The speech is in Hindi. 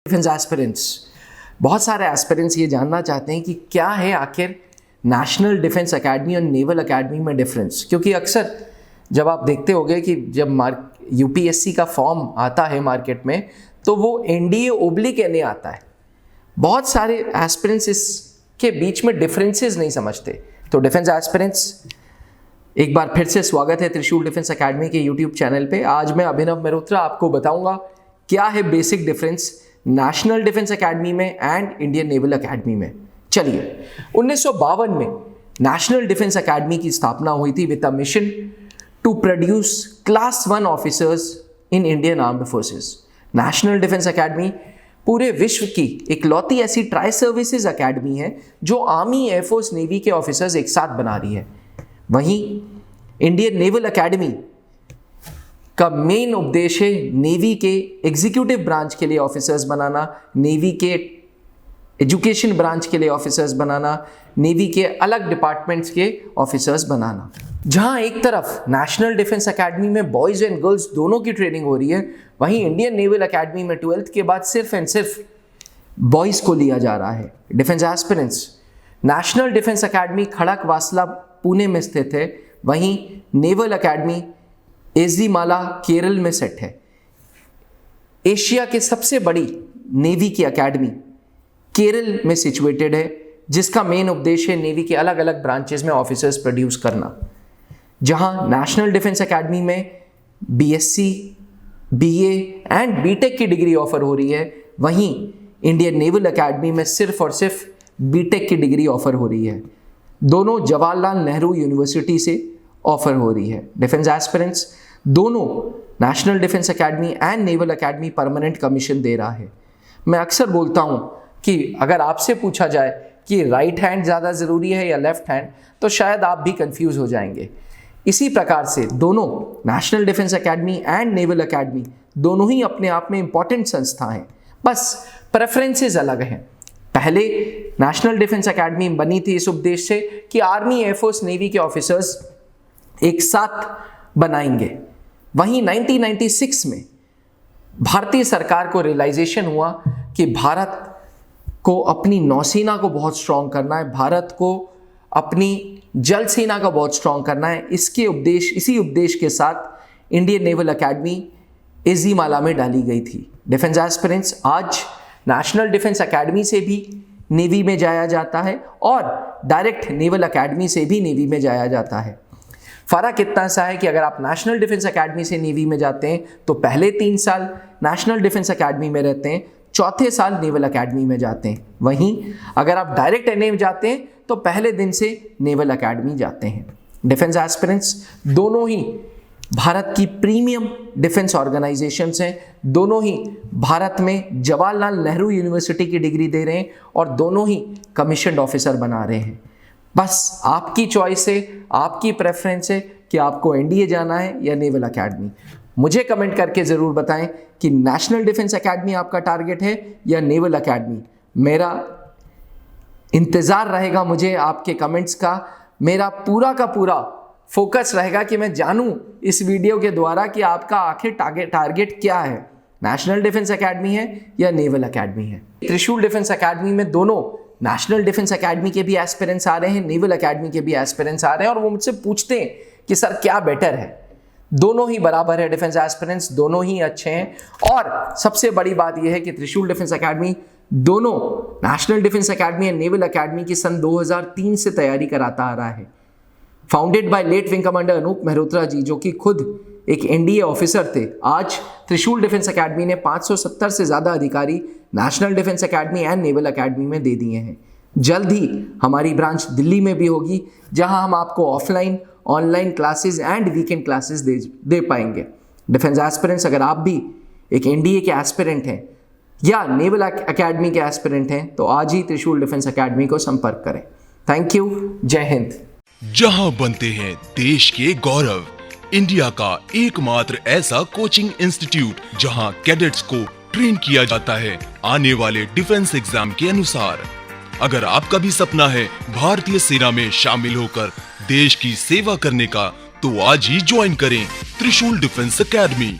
डिफेंस एस्पिरेंट्स, बहुत सारे एस्पिरेंट्स ये जानना चाहते हैं कि क्या है आखिर नेशनल डिफेंस एकेडमी और नेवल एकेडमी में डिफरेंस। क्योंकि अक्सर जब आप देखते होंगे कि जब यूपीएससी का फॉर्म आता है मार्केट में तो वो एनडीए ओब्लिक एनए आता है। बहुत सारे एस्पिरेंट्स इसके बीच में डिफरेंसेस नहीं समझते। तो डिफेंस एस्पिरेंट्स, एक बार फिर से स्वागत है त्रिशूल डिफेंस एकेडमी के यूट्यूब चैनल पे। आज मैं अभिनव मेहरोत्रा आपको बताऊंगा क्या है basic difference national defence academy में एंड इंडियन नेवल एकेडमी में। चलिए, 1952 में नेशनल डिफेंस एकेडमी की स्थापना हुई थी with a mission to produce class 1 officers in Indian armed forces. National defence academy पूरे विश्व की इकलौती ऐसी ट्राई सर्विसेज एकेडमी है जो आर्मी, एयरफोर्स, नेवी के ऑफिसर्स एक साथ बना रही है। वहीं इंडियन नेवल एकेडमी का मेन उद्देश्य है नेवी के एग्जीक्यूटिव ब्रांच के लिए ऑफिसर्स बनाना, नेवी के एजुकेशन ब्रांच के लिए ऑफिसर्स बनाना, नेवी के अलग डिपार्टमेंट्स के ऑफिसर्स बनाना। जहां एक तरफ नेशनल डिफेंस एकेडमी में बॉयज एंड गर्ल्स दोनों की ट्रेनिंग हो रही है, वहीं इंडियन नेवल एकेडमी में 12th के बाद सिर्फ एंड सिर्फ बॉयज को लिया जा रहा है। Defence aspirants, national defence academy Khadakwasla Pune में स्थित है, वहीं नेवल एकेडमी एज़ीमाला केरल में सेट है। एशिया के सबसे बड़ी नेवी की एकेडमी केरल में सिचुएटेड है, जिसका मेन उद्देश्य है नेवी के अलग अलग ब्रांचेस में ऑफिसर्स प्रोड्यूस करना। जहां नेशनल डिफेंस एकेडमी में बीएससी, बीए एंड बीटेक की डिग्री ऑफर हो रही है, वहीं इंडियन नेवल एकेडमी में सिर्फ और सिर्फ बीटेक की डिग्री ऑफर हो रही है। दोनों जवाहरलाल नेहरू यूनिवर्सिटी से ऑफर हो रही है। डिफेंस एस्पिरेंट्स, दोनों national defence academy and naval academy permanent commission दे रहा है। मैं अक्सर बोलता हूं कि अगर आपसे पूछा जाए कि राइट हैंड ज़्यादा ज़रूरी है या लेफ्ट हैंड, तो शायद आप भी कंफ्यूज हो जाएंगे। इसी प्रकार से दोनों national defence academy and naval academy दोनों ही अपने आप में इंपॉर्टेंट संस्था हैं, बस प्रेफरेंसेस अलग हैं। पहले नेशनल डिफेंस एकेडमी बनी थी इस उद्देश्य से कि आर्मी, एयरफोर्स, नेवी के ऑफिसर्स एक साथ बनाएंगे। वहीं 1996 में भारतीय सरकार को रियलाइजेशन हुआ कि भारत को अपनी नौसेना को बहुत स्ट्रांग करना है, भारत को अपनी जल सेना का बहुत स्ट्रांग करना है। इसी उद्देश्य के साथ इंडियन नेवल एकेडमी एज़ीमाला में डाली गई थी। डिफेंस एस्पिरेंट्स, आज नेशनल डिफेंस एकेडमी से भी नेवी में जाया जाता है और डायरेक्ट नेवल एकेडमी से भी नेवी में जाया जाता है। फ़र्क इतना सा है कि अगर आप नेशनल डिफेंस एकेडमी से नेवी में जाते हैं तो पहले 3 साल नेशनल डिफेंस एकेडमी में रहते हैं, चौथे साल नेवल एकेडमी में जाते हैं। वहीं अगर आप डायरेक्ट एनए में जाते हैं तो पहले दिन से नेवल एकेडमी जाते हैं। डिफेंस एस्पिरेंट्स, दोनों ही भारत की प्रीमियम डिफेंस ऑर्गेनाइजेशंस हैं, दोनों ही भारत में जवाहरलाल नेहरू यूनिवर्सिटी की डिग्री दे रहे हैं और दोनों ही कमीशन्ड ऑफिसर बना रहे हैं। बस आपकी चॉइस है, आपकी प्रेफरेंस है कि आपको एनडीए जाना है या नेवल एकेडमी। मुझे कमेंट करके ज़रूर बताएं कि नेशनल डिफेंस एकेडमी आपका टारगेट है या नेवल एकेडमी। मेरा इंतज़ार रहेगा मुझे आपके कमेंट्स का। मेरा पूरा का पूरा फोकस रहेगा कि मैं जानूं इस वीडियो के द्वारा कि आपका आखिर टारगेट क्या है, नेशनल डिफेंस एकेडमी है या नेवल एकेडमी है। त्रिशूल डिफेंस एकेडमी में दोनों नेशनल डिफेंस एकेडमी के भी एस्पिरेंट्स आ रहे हैं, नेवल एकेडमी के भी एस्पिरेंट्स आ रहे हैं और वो मुझसे पूछते हैं कि सर क्या बेटर है। दोनों ही बराबर है डिफेंस एस्पिरेंट्स, दोनों ही अच्छे हैं। और सबसे बड़ी बात यह है कि त्रिशूल डिफेंस एकेडमी दोनों national defence academy and naval academy की सन 2003 से तैयारी कराता आ रहा है। Founded by late wing commander Anoop Mehrotra ji, जो कि खुद एक एनडीए ऑफिसर थे। आज त्रिशूल डिफेंस एकेडमी ने 570 से ज़्यादा अधिकारी national defence academy and naval academy में दे दिए हैं। जल्द ही हमारी ब्रांच दिल्ली में भी होगी, जहां हम आपको offline, online classes and weekend classes दे पाएंगे। डिफेंस एस्पिरेंट्स, अगर आप भी एक एनडीए के एस्पिरेंट हैं या नेवल एकेडमी के एस्पिरेंट हैं तो आज ही त्रिशूल डिफेंस एकेडमी को संपर्क करें। थैंक यू, जय हिंद। जहां बनते हैं देश के गौरव, इंडिया का एकमात्र ऐसा कोचिंग इंस्टीट्यूट जहां कैडेट्स को ट्रेन किया जाता है आने वाले डिफेंस एग्जाम के अनुसार। अगर आपका भी सपना है भारतीय सेना में शामिल होकर देश की सेवा करने का, तो आज ही ज्वाइन करें त्रिशूल डिफेंस एकेडमी।